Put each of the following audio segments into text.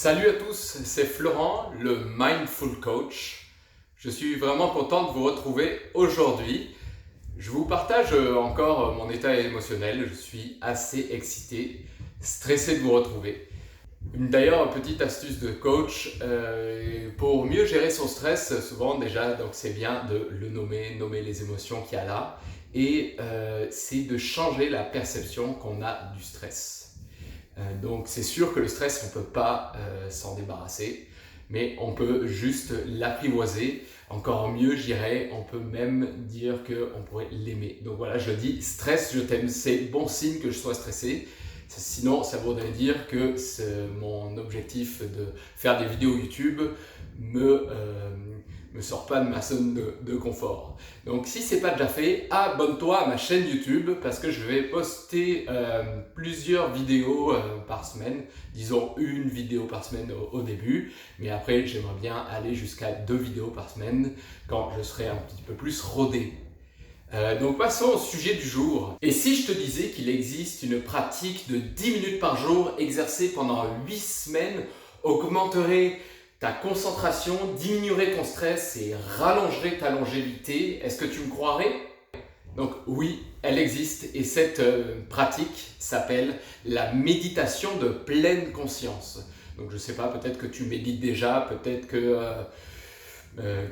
Salut à tous, c'est Florent, le Mindful Coach. Je suis vraiment content de vous retrouver aujourd'hui. Je vous partage encore mon état émotionnel. Je suis assez excité, stressé de vous retrouver. D'ailleurs, petite astuce de coach, pour mieux gérer son stress, souvent déjà, donc c'est bien de le nommer les émotions qu'il y a là, et c'est de changer la perception qu'on a du stress. Donc c'est sûr que le stress, on ne peut pas s'en débarrasser, mais on peut juste l'apprivoiser. Encore mieux, je dirais, on peut même dire qu'on pourrait l'aimer. Donc voilà, je dis stress, je t'aime, c'est bon signe que je sois stressé. Sinon, ça voudrait dire que mon objectif de faire des vidéos YouTube me sort pas de ma zone de confort. Donc si ce n'est pas déjà fait, abonne-toi à ma chaîne YouTube parce que je vais poster plusieurs vidéos par semaine, disons une vidéo par semaine au début, mais après j'aimerais bien aller jusqu'à 2 vidéos par semaine quand je serai un petit peu plus rodé. Donc passons au sujet du jour. Et si je te disais qu'il existe une pratique de 10 minutes par jour exercée pendant 8 semaines augmenterait ta concentration, diminuerait ton stress et rallongerait ta longévité, est-ce que tu me croirais? Donc oui, elle existe et cette pratique s'appelle la méditation de pleine conscience. Donc je ne sais pas, peut-être que tu médites déjà, peut-être que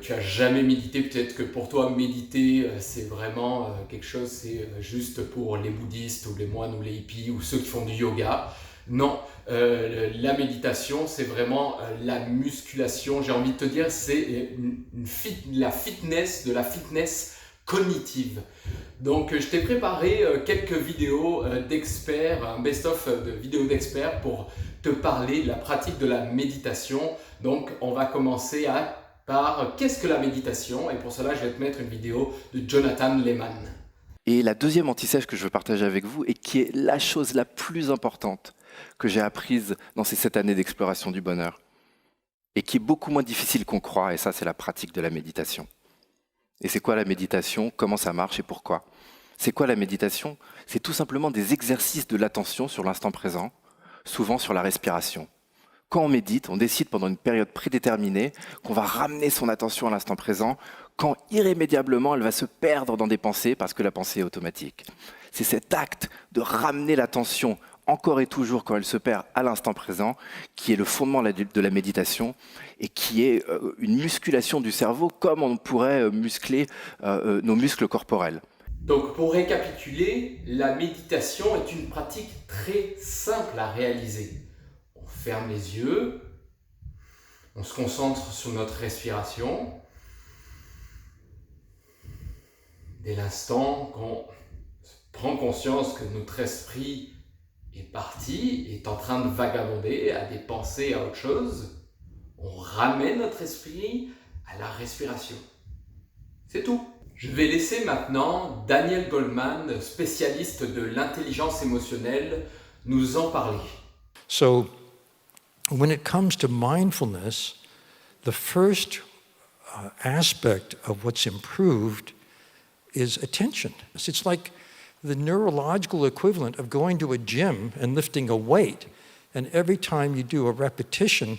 tu n'as jamais médité, peut-être que pour toi méditer c'est vraiment quelque chose, c'est juste pour les bouddhistes ou les moines ou les hippies ou ceux qui font du yoga. Non, la méditation c'est vraiment la musculation, j'ai envie de te dire, c'est la fitness cognitive. Donc je t'ai préparé quelques vidéos d'experts, un best-of de vidéos d'experts pour te parler de la pratique de la méditation. Donc on va commencer par qu'est-ce que la méditation, et pour cela je vais te mettre une vidéo de Jonathan Lehman. Et la deuxième anti-sèche que je veux partager avec vous et qui est la chose la plus importante que j'ai apprise dans ces 7 années d'exploration du bonheur et qui est beaucoup moins difficile qu'on croit, et ça c'est la pratique de la méditation. Et c'est quoi la méditation? Comment ça marche et pourquoi? C'est quoi la méditation? C'est tout simplement des exercices de l'attention sur l'instant présent, souvent sur la respiration. Quand on médite, on décide pendant une période prédéterminée qu'on va ramener son attention à l'instant présent, quand irrémédiablement elle va se perdre dans des pensées parce que la pensée est automatique. C'est cet acte de ramener l'attention encore et toujours quand elle se perd à l'instant présent qui est le fondement de la méditation et qui est une musculation du cerveau comme on pourrait muscler nos muscles corporels. Donc pour récapituler, la méditation est une pratique très simple à réaliser. On ferme les yeux, on se concentre sur notre respiration. Dès l'instant qu'on prend conscience que notre esprit est parti, est en train de vagabonder à des pensées, à autre chose, on ramène notre esprit à la respiration. C'est tout. Je vais laisser maintenant Daniel Goleman, spécialiste de l'intelligence émotionnelle, nous en parler. So, when it comes to mindfulness, the first aspect of what's improved is attention. It's like the neurological equivalent of going to a gym and lifting a weight. And every time you do a repetition,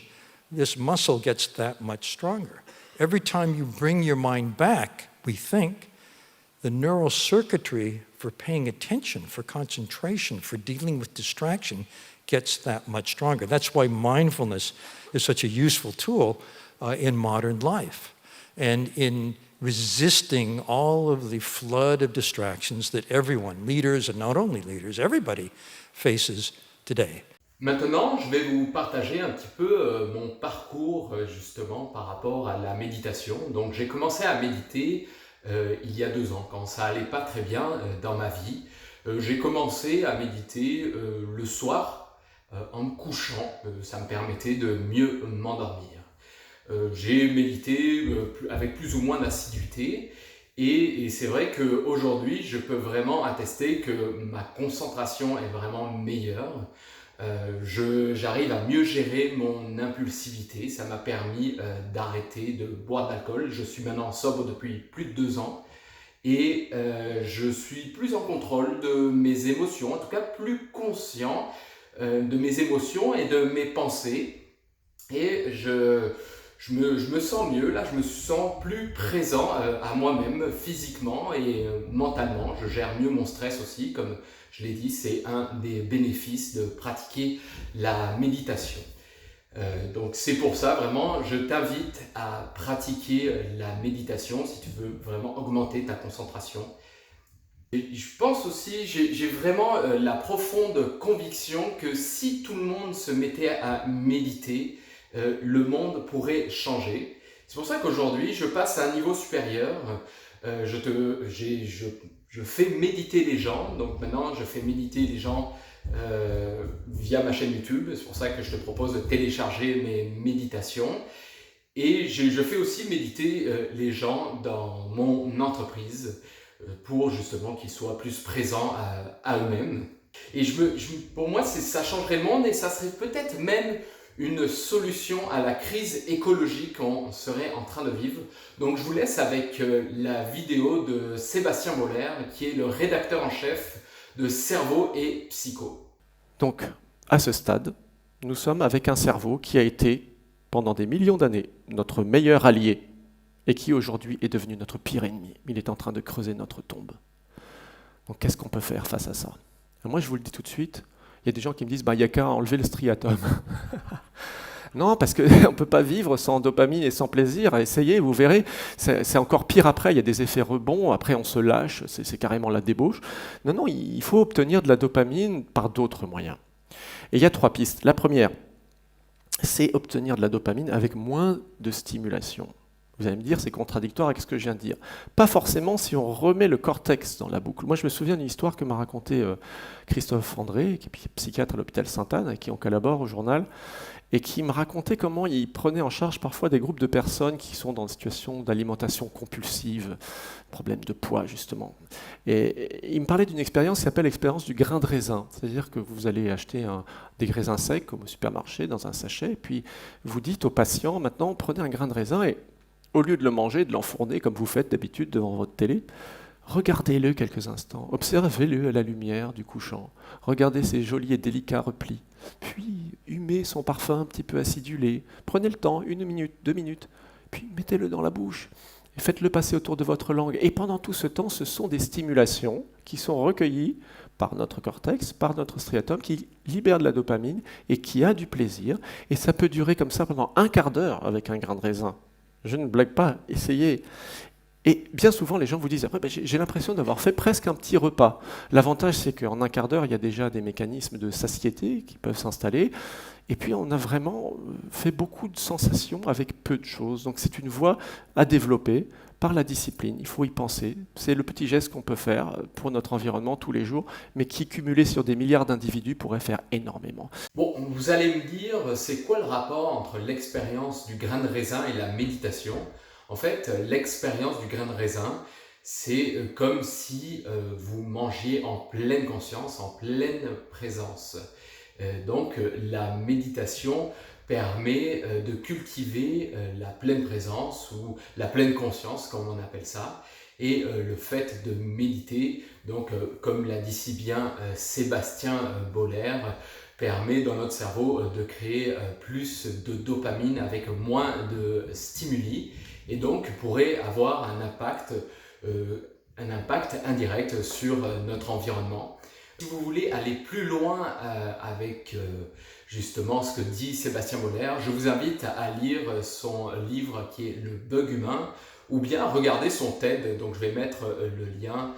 this muscle gets that much stronger. Every time you bring your mind back, we think, the neural circuitry for paying attention, for concentration, for dealing with distraction gets that much stronger. That's why mindfulness is such a useful tool in modern life and in resisting all of the flood of distractions that everyone, leaders and not only leaders, everybody faces today. Maintenant, je vais vous partager un petit peu mon parcours justement par rapport à la méditation. Donc j'ai commencé à méditer il y a 2 ans, quand ça allait pas très bien dans ma vie. J'ai commencé à méditer le soir en me couchant. Ça me permettait de mieux m'endormir. J'ai médité avec plus ou moins d'assiduité et c'est vrai qu'aujourd'hui je peux vraiment attester que ma concentration est vraiment meilleure. J'arrive à mieux gérer mon impulsivité, ça m'a permis d'arrêter de boire d'alcool. Je suis maintenant sobre depuis plus de 2 ans et je suis plus en contrôle de mes émotions, en tout cas plus conscient de mes émotions et de mes pensées. et je me sens mieux, là je me sens plus présent à moi-même physiquement et mentalement. Je gère mieux mon stress aussi, comme je l'ai dit, c'est un des bénéfices de pratiquer la méditation. Donc c'est pour ça vraiment, je t'invite à pratiquer la méditation si tu veux vraiment augmenter ta concentration. Et je pense aussi, j'ai vraiment la profonde conviction que si tout le monde se mettait à méditer, le monde pourrait changer. C'est pour ça qu'aujourd'hui, je passe à un niveau supérieur. Je fais méditer les gens. Donc maintenant, je fais méditer les gens via ma chaîne YouTube. C'est pour ça que je te propose de télécharger mes méditations. Et je fais aussi méditer les gens dans mon entreprise pour justement qu'ils soient plus présents à eux-mêmes. Et pour moi, ça changerait le monde et ça serait peut-être même une solution à la crise écologique qu'on serait en train de vivre. Donc je vous laisse avec la vidéo de Sébastien Boller, qui est le rédacteur en chef de Cerveau et Psycho. Donc, à ce stade, nous sommes avec un cerveau qui a été, pendant des millions d'années, notre meilleur allié et qui aujourd'hui est devenu notre pire ennemi. Il est en train de creuser notre tombe. Donc qu'est-ce qu'on peut faire face à ça? Moi, je vous le dis tout de suite, il y a des gens qui me disent il n'y a qu'à enlever le striatum. Non, parce qu'on ne peut pas vivre sans dopamine et sans plaisir. Essayez, vous verrez, c'est encore pire après. Il y a des effets rebonds, après on se lâche, c'est carrément la débauche. Non, non, il faut obtenir de la dopamine par d'autres moyens. Et il y a 3 pistes. La première, c'est obtenir de la dopamine avec moins de stimulation. Vous allez me dire, c'est contradictoire avec ce que je viens de dire. Pas forcément si on remet le cortex dans la boucle. Moi, je me souviens d'une histoire que m'a racontée Christophe André, qui est psychiatre à l'hôpital Sainte-Anne, avec qui on collabore au journal, et qui me racontait comment il prenait en charge parfois des groupes de personnes qui sont dans des situations d'alimentation compulsive, problème de poids justement. Et il me parlait d'une expérience qui s'appelle l'expérience du grain de raisin. C'est-à-dire que vous allez acheter des raisins secs comme au supermarché dans un sachet, et puis vous dites au patient, maintenant prenez un grain de raisin et au lieu de le manger, de l'enfourner comme vous faites d'habitude devant votre télé, regardez-le quelques instants, observez-le à la lumière du couchant, regardez ses jolis et délicats replis, puis humez son parfum un petit peu acidulé, prenez le temps, 1 minute, 2 minutes, puis mettez-le dans la bouche, et faites-le passer autour de votre langue. Et pendant tout ce temps, ce sont des stimulations qui sont recueillies par notre cortex, par notre striatum, qui libère de la dopamine et qui a du plaisir, et ça peut durer comme ça pendant 1/4 d'heure avec un grain de raisin. Je ne blague pas, essayez. Et bien souvent, les gens vous disent « j'ai l'impression d'avoir fait presque un petit repas ». L'avantage, c'est qu'en 1/4 d'heure, il y a déjà des mécanismes de satiété qui peuvent s'installer. Et puis, on a vraiment fait beaucoup de sensations avec peu de choses. Donc, c'est une voie à développer par la discipline. Il faut y penser. C'est le petit geste qu'on peut faire pour notre environnement tous les jours, mais qui, cumulé sur des milliards d'individus, pourrait faire énormément. Bon, vous allez me dire, c'est quoi le rapport entre l'expérience du grain de raisin et la méditation? En fait, l'expérience du grain de raisin, c'est comme si vous mangiez en pleine conscience, en pleine présence. Donc, la méditation permet de cultiver la pleine présence ou la pleine conscience, comme on appelle ça. Et le fait de méditer, donc comme l'a dit si bien Sébastien Boller, permet dans notre cerveau de créer plus de dopamine avec moins de stimuli et donc pourrait avoir un impact indirect sur notre environnement. Si vous voulez aller plus loin avec justement ce que dit Sébastien Boller, je vous invite à lire son livre qui est Le Bug Humain ou bien regarder son TED, donc je vais mettre le lien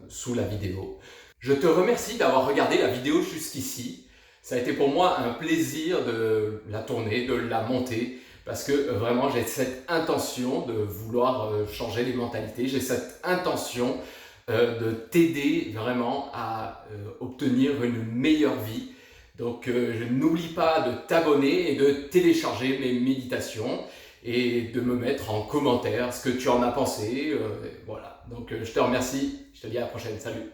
sous la vidéo. Je te remercie d'avoir regardé la vidéo jusqu'ici. Ça a été pour moi un plaisir de la tourner, de la monter, parce que vraiment j'ai cette intention de vouloir changer les mentalités, j'ai cette intention de t'aider vraiment à obtenir une meilleure vie. Donc n'oublie pas de t'abonner et de télécharger mes méditations et de me mettre en commentaire ce que tu en as pensé. Voilà, donc je te remercie, je te dis à la prochaine, salut.